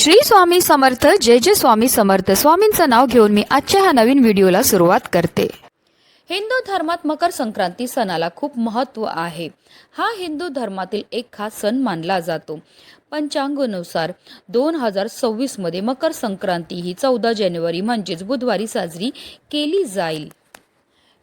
श्री स्वामी समर्थ. जय जय स्वामी समर्थ. स्वामींचं नाव घेऊन मी आजच्या ह्या नवीन व्हिडिओला सुरुवात करते. हिंदू धर्मात मकर संक्रांती सणाला खूप महत्त्व आहे. हा हिंदू धर्मातील एक खास सण मानला जातो. पंचांगानुसार 2026 मध्ये मकर संक्रांती ही 14 जानेवारी म्हणजेच बुधवारी साजरी केली जाईल.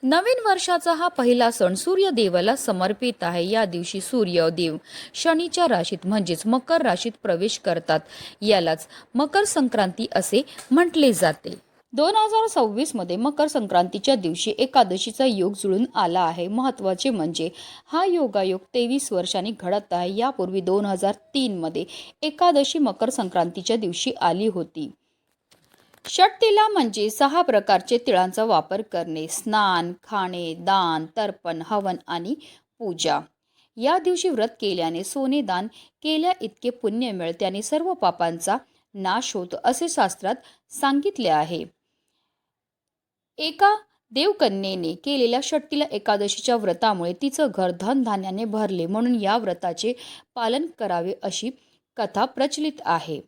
नवीन वर्षाचा हा पहिला सण सूर्यदेवाला समर्पित आहे. या दिवशी सूर्यदेव शनीच्या राशीत म्हणजेच मकर राशीत प्रवेश करतात. यालाच मकर संक्रांती असे म्हटले जाते. 2026 मध्ये मकर संक्रांतीच्या दिवशी एकादशीचा योग जुळून आला आहे. महत्त्वाचे म्हणजे हा योगायोग 23 वर्षांनी घडत आहे. यापूर्वी 2003 मध्ये एकादशी मकर संक्रांतीच्या दिवशी आली होती. षटतिला म्हणजे 6 प्रकारचे तिळांचा वापर करणे, स्नान, खाणे, दान, तर्पण, हवन आणि पूजा. या दिवशी व्रत केल्याने सोने दान केल्या इतके पुण्य मिळते आणि सर्व पापांचा नाश होतो असे शास्त्रात सांगितले आहे. एका देवकन्येने केलेल्या षटतिला एकादशीच्या व्रतामुळे तिचं घर धनधान्याने भरले, म्हणून या व्रताचे पालन करावे अशी कथा प्रचलित आहे.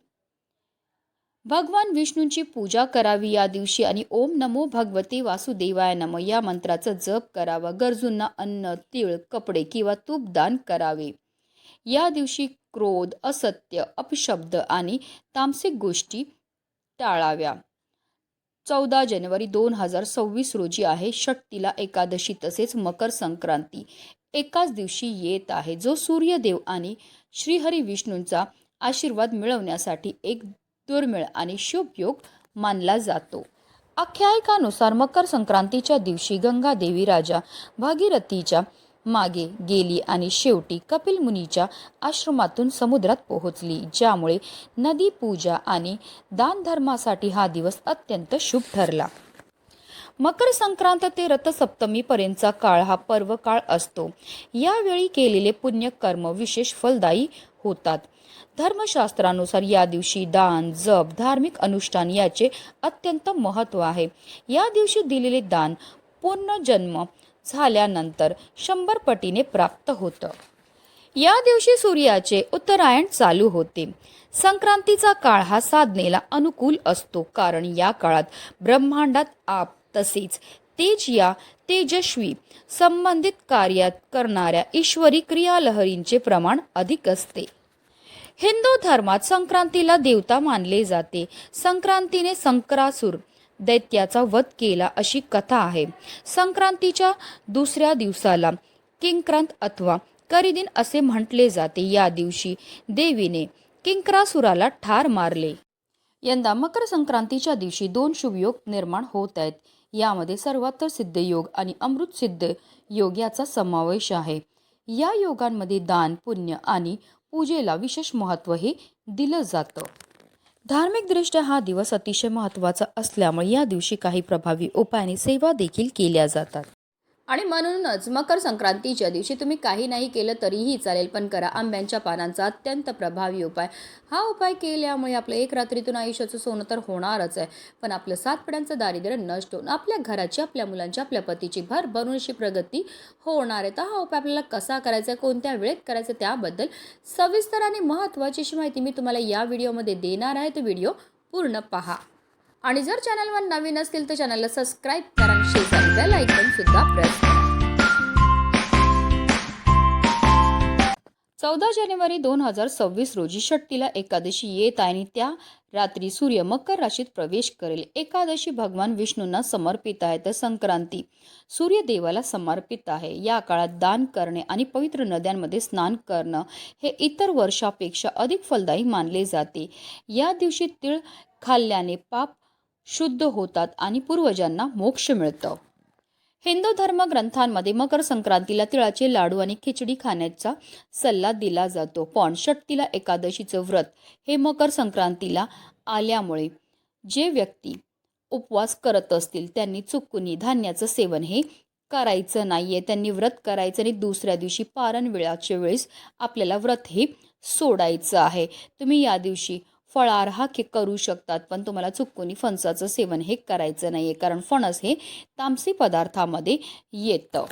भगवान विष्णूंची पूजा करावी या दिवशी आणि ओम नमो भगवते वासुदेवाय नमः या मंत्राचा जप करावा. गरजूंना अन्न, तीळ, कपडे किंवा तूप दान करावे. या दिवशी क्रोध, असत्य, अपशब्द आणि तामसिक गोष्टी टाळाव्या. 14 जानेवारी 2026 रोजी आहे षटतिला एकादशी तसेच मकर संक्रांती एकाच दिवशी येत आहे, जो सूर्यदेव आणि श्रीहरी विष्णूंचा आशीर्वाद मिळवण्यासाठी एक दुर्मिळ आणि शुभ योग मानला जातो. आख्यायिकानुसार मकर संक्रांतीच्या दिवशी गंगा देवी राजा भागीरथीच्या मागे गेली आणि शेवटी कपिल मुनीच्या आश्रमातून समुद्रात पोहोचली, ज्यामुळे नदी पूजा आणि दानधर्मासाठी हा दिवस अत्यंत शुभ ठरला. मकर संक्रांत ते रथसप्तमी पर्यंतचा काळ हा पर्व काळ असतो. यावेळी केलेले पुण्य कर्म विशेष फलदायी होतात. धर्मशास्त्रानुसार या दिवशी दान, जप, धार्मिक अनुष्ठान याचे अत्यंत महत्त्व आहे. या दिवशी दिलेले दान पुनर्जन्म झाल्यानंतर 100 पटीने प्राप्त होतं. या दिवशी सूर्याचे उत्तरायण चालू होते. संक्रांतीचा काळ हा साधनेला अनुकूल असतो, कारण या काळात ब्रह्मांडात आप तसेच तेज या तेजस्वी संबंधित कार्यात करणाऱ्या ईश्वरी क्रियालहरींचे प्रमाण अधिक असते. हिंदू धर्मात संक्रांतीला देवता मानले जाते. संक्रांतीने संक्रासुर दैत्याचा वध केला अशी कथा आहे. संक्रांतीच्या दुसऱ्या दिवसाला किंक्रांत अथवा करिदिन असे म्हटले जाते. या दिवशी देवीने किंक्रासुराला ठार मारले. यंदा मकर संक्रांतीच्या दिवशी 2 शुभयोग निर्माण होत आहेत. यामध्ये सर्वार्थ सिद्ध योग आणि अमृत सिद्ध योग याचा समावेश आहे. या योगांमध्ये दान, पुण्य आणि पूजेला विशेष महत्त्व हे दिलं जातं. धार्मिकदृष्ट्या हा दिवस अतिशय महत्त्वाचा असल्यामुळे या दिवशी काही प्रभावी उपायाने सेवा देखील केल्या जातात. आणि म्हणूनच मकर संक्रांतीच्या दिवशी तुम्ही काही नाही केलं तरीही चालेल, पण करा आंब्यांच्या पानांचा अत्यंत प्रभावी उपाय. हा उपाय केल्यामुळे आपलं एक रात्रीतून आयुष्याचं सोनं तर होणारच आहे, पण आपलं 7 पिढ्यांचं दारिद्र्य नष्ट होऊन आपल्या घराची, आपल्या मुलांची, आपल्या पतीची भरभरून अशी प्रगती होणार आहे. तर हा उपाय आपल्याला कसा करायचा, कोणत्या वेळेत करायचा, त्याबद्दल सविस्तर आणि महत्त्वाची अशी माहिती मी तुम्हाला या व्हिडिओमध्ये देणार आहे. तर व्हिडिओ पूर्ण पहा. आणि जर चॅनलवर नवीन असतील तर चॅनलला सबस्क्राईब करा आणि शेजारी बेल आयकॉन सुद्धा प्रेस करा. 14 जानेवारी 2026 रोजी षटतिला एकादशी येत आहे आणि त्या रात्री सूर्य मकर राशीत प्रवेश करेल. एकादशी भगवान विष्णूंना समर्पित आहे, तर संक्रांती सूर्यदेवाला समर्पित आहे. या काळात दान करणे आणि पवित्र नद्यांमध्ये स्नान करणं हे इतर वर्षापेक्षा अधिक फलदायी मानले जाते. या दिवशी तीळ खाल्ल्याने पाप शुद्ध होतात आणि पूर्वजांना मोक्ष मिळतं. हिंदू धर्म ग्रंथांमध्ये मकर संक्रांतीला तिळाचे लाडू आणि खिचडी खाण्याचा सल्ला दिला जातो. पण षटतिला एकादशीचं व्रत हे मकर संक्रांतीला आल्यामुळे जे व्यक्ती उपवास करत असतील त्यांनी चुकून धान्याचं सेवन हे करायचं नाहीये. त्यांनी व्रत करायचं आणि दुसऱ्या दिवशी पारण वेळाच्या वेळेस आपल्याला व्रत हे सोडायचं आहे. तुम्ही या दिवशी फळाहार करू शकतात, पण तुम्हाला चुकून फणसाचं सेवन हे करायचं नाहीये, कारण फणस हे तामसी पदार्थामध्ये येतं.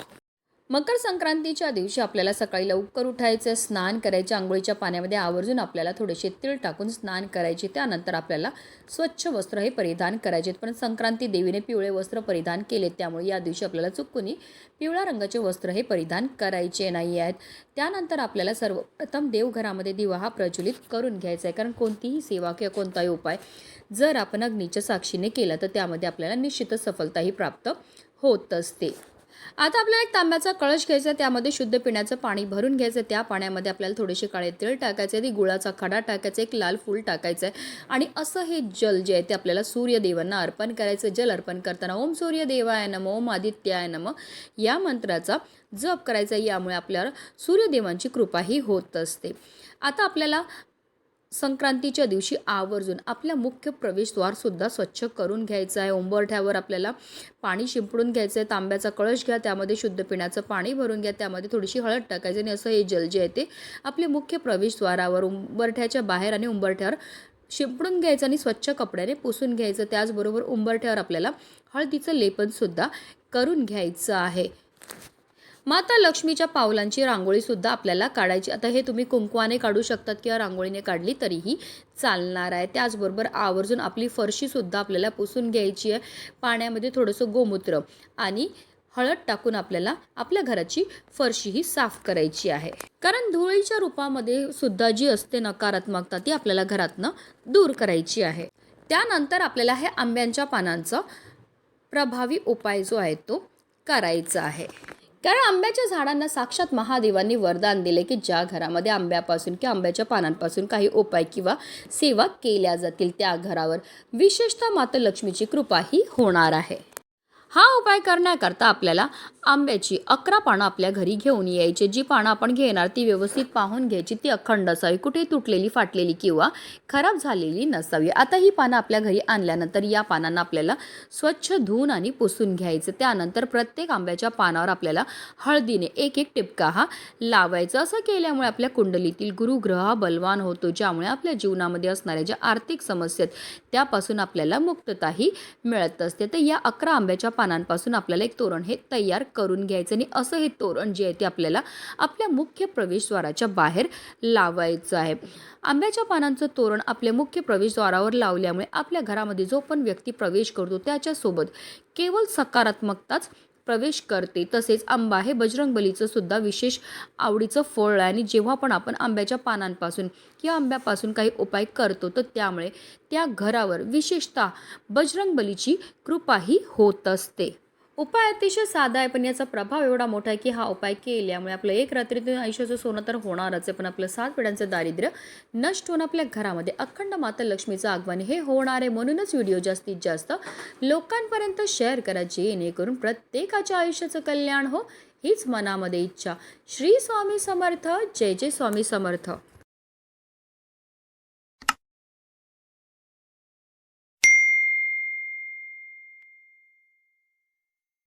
मकर संक्रांतीच्या दिवशी आपल्याला सकाळी लवकर उठायचं, स्नान करायचे, अंघोळीच्या पाण्यामध्ये आवर्जून आपल्याला थोडेसे तीळ टाकून स्नान करायचे. त्यानंतर आपल्याला स्वच्छ वस्त्र हे परिधान करायचे. पण संक्रांती देवीने पिवळे वस्त्र परिधान केले, त्यामुळे या दिवशी आपल्याला चुकूनही पिवळ्या रंगाचे वस्त्र हे परिधान करायचे नाही आहेत. त्यानंतर आपल्याला सर्वप्रथम देवघरामध्ये दिवा हा प्रज्वलित करून घ्यायचा आहे, कारण कोणतीही सेवा किंवा कोणताही उपाय जर आपण अग्नीच्या साक्षीने केला तर त्यामध्ये आपल्याला निश्चितच सफलताही प्राप्त होत असते. आता आपल्याला एक तांब्याचा कळश घ्यायचा, त्यामध्ये शुद्ध पिण्याचं पाणी भरून घ्यायचं. त्या पाण्यामध्ये आपल्याला थोडेसे काळे तीळ टाकायचे, ती गुळाचा खडा टाकायचा, एक लाल फूल टाकायचं आहे आणि असं हे जल जे आहे ते आपल्याला सूर्यदेवांना अर्पण करायचं. जल अर्पण करताना ओम सूर्यदेवाय नमः, ओम आदित्याय नमः या मंत्राचा जप करायचा. यामुळे आपल्याला सूर्यदेवांची कृपाही होत असते. आता आपल्याला संक्रांतीच्या दिवशी आवर्जून आपल्या मुख्य प्रवेशद्वारसुद्धा स्वच्छ करून घ्यायचं आहे. उंबरठ्यावर आपल्याला पाणी शिंपडून घ्यायचं आहे. तांब्याचा कळश घ्या, त्यामध्ये शुद्ध पिण्याचं पाणी भरून घ्या, त्यामध्ये थोडीशी हळद टाकायची आणि असं हे जल जे आहे ते आपले मुख्य प्रवेशद्वारावर, उंबरठ्याच्या बाहेर आणि उंबरठ्यावर शिंपडून घ्यायचं आणि स्वच्छ कपड्याने पुसून घ्यायचं. त्याचबरोबर उंबरठ्यावर आपल्याला हळदीचं लेपनसुद्धा करून घ्यायचं आहे. माता लक्ष्मीच्या पावलांची रांगोळीसुद्धा आपल्याला काढायची. आता हे तुम्ही कुंकवाने काढू शकतात किंवा रांगोळीने काढली तरीही चालणार आहे. त्याचबरोबर आवर्जून आपली फरशीसुद्धा आपल्याला पुसून घ्यायची आहे. पाण्यामध्ये थोडंसं गोमूत्र आणि हळद टाकून आपल्याला आपल्या घराची फरशीही साफ करायची आहे, कारण धुळीच्या रूपामध्ये सुद्धा जी असते नकारात्मकता ती आपल्याला घरातनं दूर करायची आहे. त्यानंतर आपल्याला हे आंब्यांच्या पानांचा प्रभावी उपाय जो आहे तो करायचा आहे, कारण आंब्याच्या झाडांना साक्षात महादेवांनी वरदान दिले की ज्या घरामध्ये आंब्यापासून किंवा आंब्याच्या पानांपासून काही उपाय किंवा सेवा केल्या जातील त्या घरावर विशेषतः माता लक्ष्मीची कृपाही होणार आहे. हा उपाय करण्याकरता आपल्याला आंब्याची 11 पानं आपल्या घरी घेऊन यायची. जी पानं आपण घेणार ती व्यवस्थित पाहून घ्यायची, ती अखंड असावी, कुठे तुटलेली, फाटलेली किंवा खराब झालेली नसावी. आता ही पानं आपल्या घरी आणल्यानंतर या पानांना आपल्याला स्वच्छ धुवून आणि पुसून घ्यायचं. त्यानंतर प्रत्येक आंब्याच्या पानावर आपल्याला हळदीने एक एक टिपका हा लावायचा. असं केल्यामुळे आपल्या कुंडलीतील गुरुग्रह हा बलवान होतो, ज्यामुळे आपल्या जीवनामध्ये असणाऱ्या ज्या आर्थिक समस्या त्यापासून आपल्याला मुक्तताही मिळत असते. तर या 11 आंब्याच्या पानांपासून आपल्याला एक तोरण हे तयार करून घ्यायचं आणि असं हे तोरण जे आहे ते आपल्याला आपल्या मुख्य प्रवेशद्वाराच्या बाहेर लावायचं आहे. आंब्याच्या पानांचं तोरण आपल्या मुख्य प्रवेशद्वारावर लावल्यामुळे आपल्या घरामध्ये जो पण व्यक्ती प्रवेश करतो त्याच्यासोबत केवळ सकारात्मकताच प्रवेश करते. तसेच आंबा हे बजरंगबलीचं सुद्धा विशेष आवडीचं फळ आहे आणि जेव्हा पण आपण आंब्याच्या पानांपासून किंवा आंब्यापासून काही उपाय करतो तर त्यामुळे त्या घरावर विशेषतः बजरंगबलीची कृपाही होत असते. उपाय अतिशय साधा आहे, पण याचा प्रभाव एवढा मोठा आहे की हा उपाय केल्यामुळे आपलं एक रात्रीतून आयुष्याचं सोनं तर होणारच आहे, पण आपलं 7 पिढ्यांचं दारिद्र्य नष्ट होऊन आपल्या घरामध्ये अखंड माता लक्ष्मीचं आगमन हे होणार आहे. म्हणूनच व्हिडिओ जास्तीत जास्त लोकांपर्यंत शेअर करा, जेणेकरून प्रत्येकाच्या आयुष्याचं कल्याण हो, हीच मनामध्ये इच्छा. श्री स्वामी समर्थ. जय जय स्वामी समर्थ.